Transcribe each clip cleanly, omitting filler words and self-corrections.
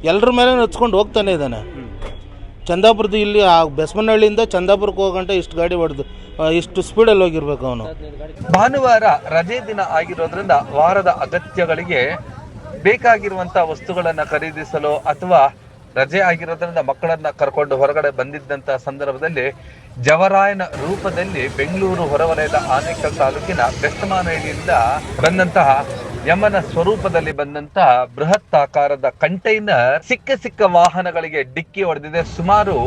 ಎಲ್ಲರ ಮೇಲೆ ಹಚ್ಕೊಂಡು ಹೋಗ್ತಾನೆ ಇದ್ದಾನೆ. ಚಂದಾಪುರದ ಇಲ್ಲಿ ಬೆಸ್ಮನಹಳ್ಳಿಯಿಂದ ಚಂದಾಪುರಕ್ಕೆ ಹೋಗಂಟ ಇಷ್ಟು ಗಾಡಿ ಹೊಡೆದು ಇಷ್ಟು ಸ್ಪೀಡಲ್ಲಿ ಹೋಗಿರ್ಬೇಕು ಅವನು. ಭಾನುವಾರ ರಜೆ ದಿನ ಆಗಿರೋದ್ರಿಂದ ವಾರದ ಅಗತ್ಯಗಳಿಗೆ ಬೇಕಾಗಿರುವಂತ ವಸ್ತುಗಳನ್ನ ಖರೀದಿಸಲು ಅಥವಾ ರಜೆ ಆಗಿರೋದ್ರಿಂದ ಮಕ್ಕಳನ್ನ ಕರ್ಕೊಂಡು ಹೊರಗಡೆ ಬಂದಿದ್ದಂತ ಸಂದರ್ಭದಲ್ಲಿ ಜವರಾಯನ ರೂಪದಲ್ಲಿ ಬೆಂಗಳೂರು ಹೊರವಲಯದ ಆನೇಕಲ್ ತಾಲೂಕಿನ ಬೆಸ್ತಮಾನಹಳ್ಳಿಯಿಂದ ಬಂದಂತಹ ಯಮನ ಸ್ವರೂಪದಲ್ಲಿ ಬಂದಂತಹ ಬೃಹತ್ ಆಕಾರದ ಕಂಟೈನರ್ ಸಿಕ್ಕ ವಾಹನಗಳಿಗೆ ಡಿಕ್ಕಿ ಹೊಡೆದಿದೆ. ಸುಮಾರು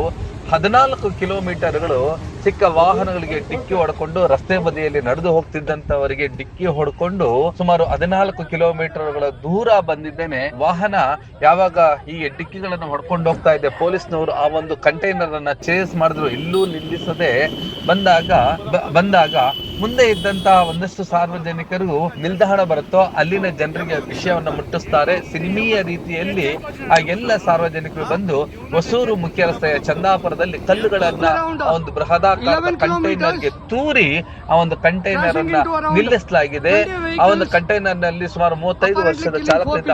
14 ಕಿಲೋಮೀಟರ್ಗಳು ಸಿಕ್ಕ ವಾಹನಗಳಿಗೆ ಡಿಕ್ಕಿ ಹೊಡ್ಕೊಂಡು ರಸ್ತೆ ಬದಿಯಲ್ಲಿ ನಡೆದು ಹೋಗ್ತಿದ್ದಂತವರಿಗೆ ಡಿಕ್ಕಿ ಹೊಡ್ಕೊಂಡು ಸುಮಾರು 14 ಕಿಲೋಮೀಟರ್ಗಳ ದೂರ ಬಂದಿದ್ದೇನೆ. ವಾಹನ ಯಾವಾಗ ಈ ಡಿಕ್ಕಿಗಳನ್ನು ಹೊಡ್ಕೊಂಡು ಹೋಗ್ತಾ ಇದೆ, ಪೊಲೀಸ್ನವರು ಆ ಒಂದು ಕಂಟೈನರ್ ಅನ್ನ ಚೇಸ್ ಮಾಡಿದ್ರು. ಇಲ್ಲೂ ನಿಲ್ಲಿಸದೆ ಬಂದಾಗ ಮುಂದೆ ಇದ್ದಂತಹ ಒಂದಷ್ಟು ಸಾರ್ವಜನಿಕರು ನಿಲ್ದಾಣ ಬರುತ್ತೋ ಅಲ್ಲಿನ ಜನರಿಗೆ ವಿಷಯವನ್ನ ಮುಟ್ಟಿಸ್ತಾರೆ. ಸಿನಿಮೀಯ ರೀತಿಯಲ್ಲಿ ಆ ಎಲ್ಲ ಸಾರ್ವಜನಿಕರು ಬಂದು ಹೊಸೂರು ಮುಖ್ಯ ರಸ್ತೆಯ ಚಂದಾಪುರದಲ್ಲಿ ಕಲ್ಲುಗಳನ್ನ ಆ ಒಂದು ಬೃಹದಾಕಾರದ ಕಂಟೈನರ್ಗೆ ತೂರಿ ಆ ಒಂದು ಕಂಟೈನರ್ ಅನ್ನ ನಿಲ್ಲಿಸಲಾಗಿದೆ. ಆ ಒಂದು ಕಂಟೈನರ್ ನಲ್ಲಿ ಸುಮಾರು 35 ವರ್ಷದ ಚಾಲಕನಿಂದ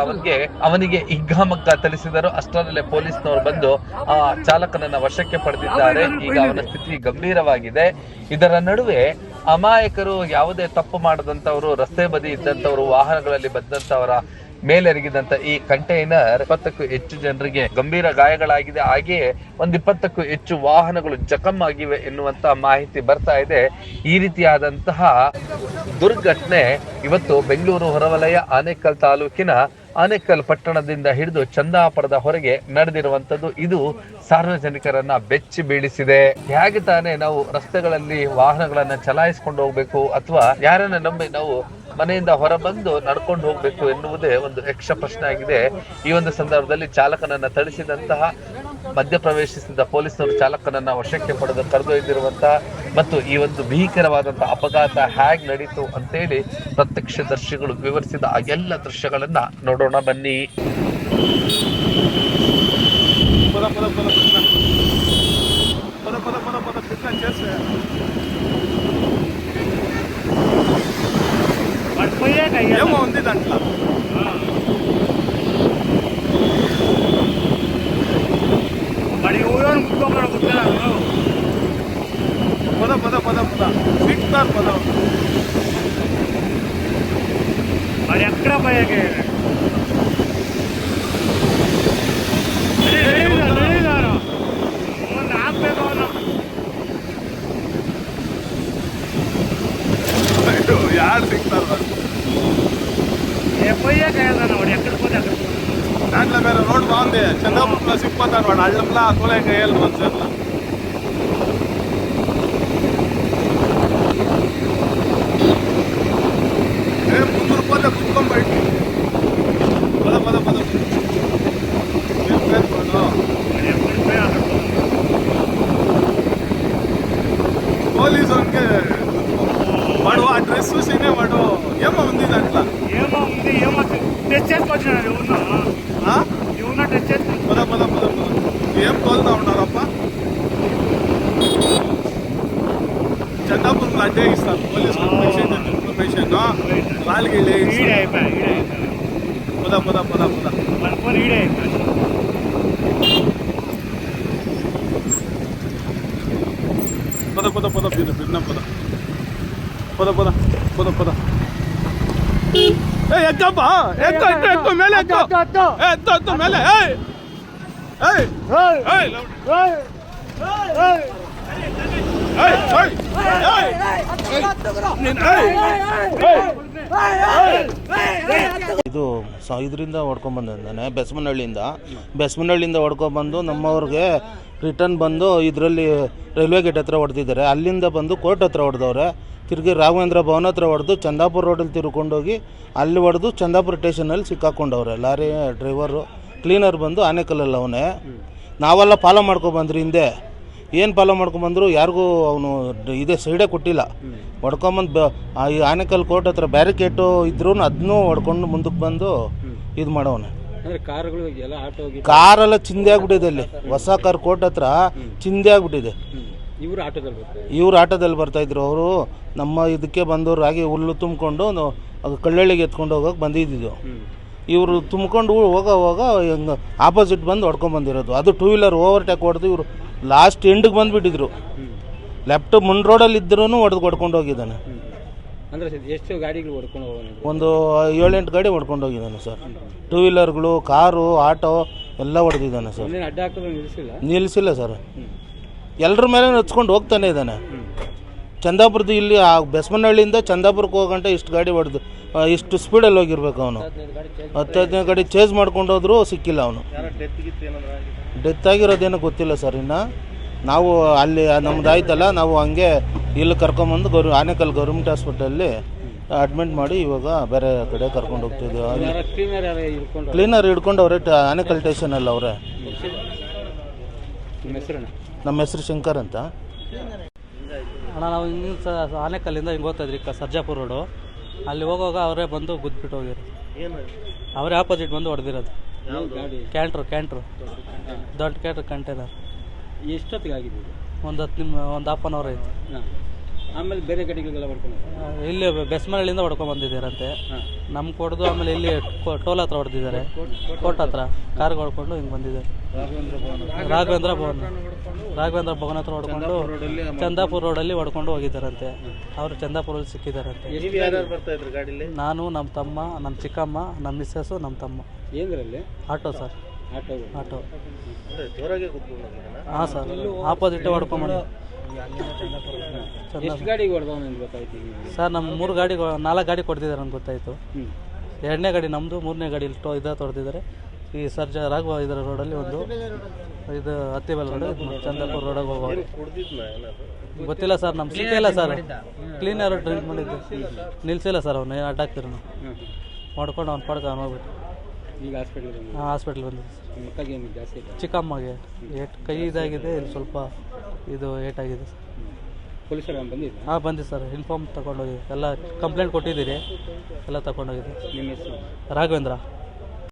ಅವನಿಗೆ ಹಿಗ್ಗಾಮಗ್ಗ ಥಳಿಸಿದರು. ಅಷ್ಟರಲ್ಲೇ ಪೊಲೀಸ್ನವರು ಬಂದು ಆ ಚಾಲಕನನ್ನ ವಶಕ್ಕೆ ಪಡೆದಿದ್ದಾರೆ. ಈಗ ಅವನ ಸ್ಥಿತಿ ಗಂಭೀರವಾಗಿದೆ. ಇದರ ನಡುವೆ ಅಮಾಯಕರು ಯಾವುದೇ ತಪ್ಪು ಮಾಡದಂತವರು, ರಸ್ತೆ ಬದಿ ಇದ್ದಂತವರು, ವಾಹನಗಳಲ್ಲಿ ಬಂದಂತವರ ಮೇಲೆರಗಿದಂತ ಈ ಕಂಟೈನರ್ 20ಕ್ಕೂ ಹೆಚ್ಚು ಜನರಿಗೆ ಗಂಭೀರ ಗಾಯಗಳಾಗಿದೆ. ಹಾಗೆಯೇ 20ಕ್ಕೂ ಹೆಚ್ಚು ವಾಹನಗಳು ಜಖಂ ಆಗಿವೆ ಎನ್ನುವಂತ ಮಾಹಿತಿ ಬರ್ತಾ ಇದೆ. ಈ ರೀತಿಯಾದಂತಹ ದುರ್ಘಟನೆ ಇವತ್ತು ಬೆಂಗಳೂರು ಹೊರವಲಯ ಆನೇಕಲ್ ತಾಲೂಕಿನ ಆನೇಕಲ್ ಪಟ್ಟಣದಿಂದ ಹಿಡಿದು ಚಂದಾಪುರದ ಹೊರಗೆ ನಡೆದಿರುವಂತದ್ದು. ಇದು ಸಾರ್ವಜನಿಕರನ್ನ ಬೆಚ್ಚಿ ಬೀಳಿಸಿದೆ. ಹೇಗೆ ತಾನೇ ನಾವು ರಸ್ತೆಗಳಲ್ಲಿ ವಾಹನಗಳನ್ನ ಚಲಾಯಿಸಿಕೊಂಡು ಹೋಗ್ಬೇಕು ಅಥವಾ ಯಾರನ್ನ ನಂಬಿ ನಾವು ಮನೆಯಿಂದ ಹೊರಬಂದು ನಡ್ಕೊಂಡು ಹೋಗ್ಬೇಕು ಎನ್ನುವುದೇ ಒಂದು ಯಕ್ಷ ಪ್ರಶ್ನೆ ಆಗಿದೆ. ಈ ಒಂದು ಸಂದರ್ಭದಲ್ಲಿ ಚಾಲಕನನ್ನ ಥಳಿಸಿದಂತಹ ಮಧ್ಯಪ್ರವೇಶಿಸಿದ ಪೊಲೀಸರು ಚಾಲಕನನ್ನ ವಶಕ್ಕೆ ಪಡೆದು ಕರೆದೊಯ್ದಿರುವಂತಹ ಮತ್ತು ಈ ಒಂದು ಭೀಕರವಾದಂತಹ ಅಪಘಾತ ಹೇಗ್ ನಡೀತು ಅಂತೇಳಿ ಪ್ರತ್ಯಕ್ಷದರ್ಶಿಗಳು ವಿವರಿಸಿದ ಆ ಎಲ್ಲ ದೃಶ್ಯಗಳನ್ನ ನೋಡೋಣ ಬನ್ನಿ. ఏమో ఉంది దాంట్లో మరి ఊరు ముట్టుకోకుండా కూర్చున్నారు. పద సిక్తారు పద మరి ఎక్కడ పోయాకే ಯಾರು ಸಿಗ್ತಾರ దాంట్లో వేరే రోడ్ బాగుంది. చంద్రబాబులో సిక్కిపోతారు వాడు అళ్ళంలా తోలేక వేయాలి మంచిగా. ముందు పోతే కుట్టుకొని బయట పద పోలీసు వాడు ఆ డ్రెస్ చూసినే వాడు ఏమో ఉంది దాంట్లో టెస్ట్ చేసుకొచ్చినాడు. ఏమన్నా టెస్ట్ చేసి పద ఏం తోలుతా ఉన్నారప్ప. చందాపురం అడ్డే ఇస్తారు పోలీసు ఇన్ఫర్మేషన్ వాళ్ళకి పద ఎక్కప్ప ఎక్కు ಮೇಲೆ ಎತ್ತು ಮೇಲೆ ಇದು ಇದರಿಂದ ಹೊಡ್ಕೊಂಡ್ ಬಂದಿದ್ದಾನೆ. ಬೆಸ್ಮನಹಳ್ಳಿಯಿಂದ ಹೊಡ್ಕೊಂಡ್ಬಂದು ನಮ್ಮವ್ರಿಗೆ ರಿಟರ್ನ್ ಬಂದು ಇದರಲ್ಲಿ ರೈಲ್ವೆ ಗೇಟ್ ಹತ್ರ ಹೊಡೆದಿದ್ದಾರೆ. ಅಲ್ಲಿಂದ ಬಂದು ಕೋರ್ಟ್ ಹತ್ರ ಹೊಡೆದವ್ರೆ. ತಿರುಗಿ ರಾಘವೇಂದ್ರ ಭವನ ಹತ್ರ ಹೊಡೆದು ಚಂದಾಪುರ ರೋಡಲ್ಲಿ ತಿರ್ಕೊಂಡೋಗಿ ಅಲ್ಲಿ ಹೊಡೆದು ಚಂದಾಪುರ ಸ್ಟೇಷನಲ್ಲಿ ಸಿಕ್ಕಾಕೊಂಡವ್ರೆ. ಲಾರಿ ಡ್ರೈವರು ಕ್ಲೀನರ್ ಬಂದು ಆನೇಕಲ್ಲಲ್ಲಿ ಅವನೇ. ನಾವೆಲ್ಲ ಫಾಲೋ ಮಾಡ್ಕೊಬಂದ್ರಿ ಹಿಂದೆ. ಏನು ಫಾಲೋ ಮಾಡ್ಕೊಂಬಂದ್ರು ಯಾರಿಗೂ ಅವನು ಇದೇ ಸೈಡೇ ಕೊಟ್ಟಿಲ್ಲ. ಹೊಡ್ಕೊಂಬಂದು ಈ ಆನೇಕಲ್ ಕೋರ್ಟ್ ಹತ್ರ ಬ್ಯಾರಿಕೇಟು ಇದ್ರೂ ಅದನ್ನೂ ಹೊಡ್ಕೊಂಡು ಮುಂದಕ್ಕೆ ಬಂದು ಇದು ಮಾಡವನೆ. ಕಾರೆಲ್ಲ ಚಿಂದೆ ಆಗ್ಬಿಟ್ಟಿದೆ. ಅಲ್ಲಿ ಹೊಸ ಕಾರ್ ಕೋರ್ಟ್ ಹತ್ರ ಚಿಂದೆ ಆಗ್ಬಿಟ್ಟಿದೆ. ಇವ್ರು ಆಟೋದಲ್ಲಿ ಬರ್ತಾಯಿದ್ರು. ಅವರು ನಮ್ಮ ಇದಕ್ಕೆ ಬಂದವರು ಹಾಗೆ ಹುಲ್ಲು ತುಂಬಿಕೊಂಡು ಅದು ಕಳ್ಳಳ್ಳಿಗೆ ಎತ್ಕೊಂಡು ಹೋಗೋಕೆ ಬಂದಿದ್ದು. ಇವರು ತುಂಬ್ಕೊಂಡು ಹೋಗ ಹಿಂಗೆ ಆಪೋಸಿಟ್ ಬಂದು ಹೊಡ್ಕೊಂಬಂದಿರೋದು. ಅದು 2 ವೀಲರ್ ಓವರ್ಟೇಕ್ ಹೊಡೆದು ಇವರು ಲಾಸ್ಟ್ ಎಂಡಿಗೆ ಬಂದುಬಿಟ್ಟಿದ್ರು. ಲೆಫ್ಟ್ ಮುಂಡ್ ರೋಡಲ್ಲಿ ಇದ್ರೂ ಹೊಡ್ಕೊಂಡು ಹೋಗಿದ್ದಾನೆ. ಅಂದರೆ ಎಷ್ಟು ಗಾಡಿಗಳು ಹೊಡ್ಕೊಂಡು ಹೋಗೋಣ? ಒಂದು 7-8 ಗಾಡಿ ಹೊಡ್ಕೊಂಡು ಹೋಗಿದ್ದಾನೆ ಸರ್. 2 ವೀಲರ್ಗಳು, ಕಾರು, ಆಟೋ ಎಲ್ಲ ಹೊಡೆದಿದ್ದಾನೆ ಸರ್. ಅಡ್ಡ ಹಾಕಿದ್ರೆ ನಿಲ್ಲಿಸಿಲ್ಲ ಸರ್. ಎಲ್ಲರ ಮೇಲೆ ಹಚ್ಕೊಂಡು ಹೋಗ್ತಾನೆ ಇದ್ದಾನೆ. ಚಂದಾಪುರದ್ದು ಇಲ್ಲಿ ಬೆಸ್ಮನಹಳ್ಳಿಯಿಂದ ಚಂದಾಪುರಕ್ಕೆ ಹೋಗಂಟ ಇಷ್ಟು ಗಾಡಿ ಹೊಡೆದು ಇಷ್ಟು ಸ್ಪೀಡಲ್ಲಿ ಹೋಗಿರ್ಬೇಕು ಅವನು. 10-15 ಗಾಡಿ ಚೇಸ್ ಮಾಡ್ಕೊಂಡು ಹೋದ್ರೂ ಸಿಕ್ಕಿಲ್ಲ ಅವನು. ಡೆತ್ ಆಗಿರೋದೇನೋ ಗೊತ್ತಿಲ್ಲ ಸರ್. ಇನ್ನು ನಾವು ಅಲ್ಲಿ ನಮ್ದು ಆಯ್ತಲ್ಲ, ನಾವು ಹಂಗೆ ಇಲ್ಲಿ ಕರ್ಕೊಂಬಂದು ಆನೇಕಲ್ ಗೌರ್ಮೆಂಟ್ ಹಾಸ್ಪಿಟಲಲ್ಲಿ ಅಡ್ಮಿಟ್ ಮಾಡಿ ಇವಾಗ ಬೇರೆ ಕಡೆ ಕರ್ಕೊಂಡು ಹೋಗ್ತಿದ್ದೀವಿ. ಕ್ಲೀನರ್ ಹಿಡ್ಕೊಂಡು ಅವರೇ ಆನೇಕಲ್ ಸ್ಟೇಷನಲ್ಲಿ ಅವರೇ. ನಮ್ಮ ಹೆಸರು ಶಂಕರ್ ಅಂತ. ಅಣ್ಣ ನಾವು ಹಿಂಗೆ ಆನೇಕಲ್ಲಿಂದ ಹಿಂಗೆ ಹೋಗ್ತಾಯಿದ್ರಿ ಸರ್ಜಾಪುರ ರೋಡು. ಅಲ್ಲಿ ಹೋಗುವಾಗ ಅವರೇ ಬಂದು ಗುದ್ಬಿಟ್ಟು ಹೋಗಿರೋದು. ಅವರೇ ಆಪೋಸಿಟ್ ಬಂದು ಹೊಡೆದಿರೋದು. ಕ್ಯಾಂಟ್ರು ದೊಡ್ಡ ಕ್ಯಾಂಟ್ರ್ ಕಂಟೈನರ್. ಎಷ್ಟೊತ್ತಿಗೆ ಆಗಿದೆ? ಒಂದು ಹಾಫ್ ಆನ್ ಅವರ್ ಆಯಿತು. ಆಮೇಲೆ ಬೇರೆ ಗಾಡಿಗಳಿಗೆಲ್ಲ ಹೊಡ್ಕೊಂಡು ಇಲ್ಲಿ ಬೆಸ್ಮನಹಳ್ಳಿಯಿಂದ ಹೊಡ್ಕೊಂಡು ಬಂದಿದ್ದಾರಂತೆ. ನಮ್ಗೆ ಹೊಡೆದು ಆಮೇಲೆ ಇಲ್ಲಿ ಟೋಲ್ ಹತ್ರ ಹೊಡೆದಿದ್ದಾರೆ. ಕೋರ್ಟ್ ಹತ್ರ ಕಾರ್ಗೆ ಹೊಡ್ಕೊಂಡು ಹಿಂಗೆ ಬಂದಿದ್ದಾರೆ. ರಾಘವೇಂದ್ರ ಭವನ್ ಹತ್ರ ಹೊಡ್ಕೊಂಡು ಚಂದಾಪುರ ರೋಡಲ್ಲಿ ಹೊಡ್ಕೊಂಡು ಹೋಗಿದ್ದಾರಂತೆ. ಅವರು ಚಂದಾಪುರಲ್ಲಿ ಸಿಕ್ಕಿದ್ದಾರಂತೆ. ನಾನು, ನಮ್ಮ ತಮ್ಮ, ನಮ್ಮ ಚಿಕ್ಕಮ್ಮ, ನಮ್ಮ ಮಿಸ್ಸಸ್ಸು, ನಮ್ಮ ತಮ್ಮ. ಏನರಲ್ಲಿ? Auto sir. ಆಟೋ ಹಾಂ ಸರ್. ಆಪೋಸಿಟ್ ಹೊಡ್ಕೊಂಬಂದು ಎಷ್ಟು ಗಾಡಿಗೆ ಹೊಡೆದವನು ಗೊತ್ತಾಯ್ತು ಸರ್? ನಮ್ಮ 4 ಗಾಡಿ ಕೊಡ್ತಿದ್ದಾರೆ ಅಂತ ಗೊತ್ತಾಯಿತು. 2ನೇ ಗಾಡಿ ನಮ್ಮದು, 3ನೇ ಗಾಡಿ ತೊಡೆದಿದ್ದಾರೆ. ಈ ರಾಘವ ಇದರ ರೋಡಲ್ಲಿ ಒಂದು ಇದು ಹತ್ತಿಬೆಲ್ ರೋಡ್, ಚಂದಾಪುರ ರೋಡಾಗಿ ಹೋಗೋರು. ಗೊತ್ತಿಲ್ಲ ಸರ್, ನಮ್ಗೆ ಸಿಕ್ಕಿಲ್ಲ ಸರ್. ಕ್ಲೀನರ್ ಡ್ರಿಂಕ್ ಮಾಡಿದ್ದು ನಿಲ್ಲಿಸಿಲ್ಲ ಸರ್. ಅವನು ಅಡ್ಡಾಕ್ತಿರು ಮಾಡ್ಕೊಂಡು ಅವ್ನು ಪಡ್ಕ ಅವ್ನು ಹೋಗ್ಬಿಟ್ಟು ಈಗ ಹಾಸ್ಪಿಟ್ಲ್ ಬಂದಿದೆ ಸರ್. ಚಿಕ್ಕಮ್ಮಗೆ ಕೈ ಇದಾಗಿದೆ, ಇಲ್ಲಿ ಸ್ವಲ್ಪ ಇದು ಏಟಾಗಿದೆ ಸರ್. ಪೊಲೀಸರು ಬಂದಿದ್ದು? ಹಾಂ ಬಂದಿದೆ ಸರ್. ಇನ್ಫಾರ್ಮ್ ತಗೊಂಡೋಗಿ ಎಲ್ಲ ಕಂಪ್ಲೇಂಟ್ ಕೊಟ್ಟಿದ್ದೀರಿ, ಎಲ್ಲ ತಗೊಂಡೋಗಿದ್ದೀವಿ. ನಿಮ್ಮ ಹೆಸರು? ರಾಘವೇಂದ್ರ.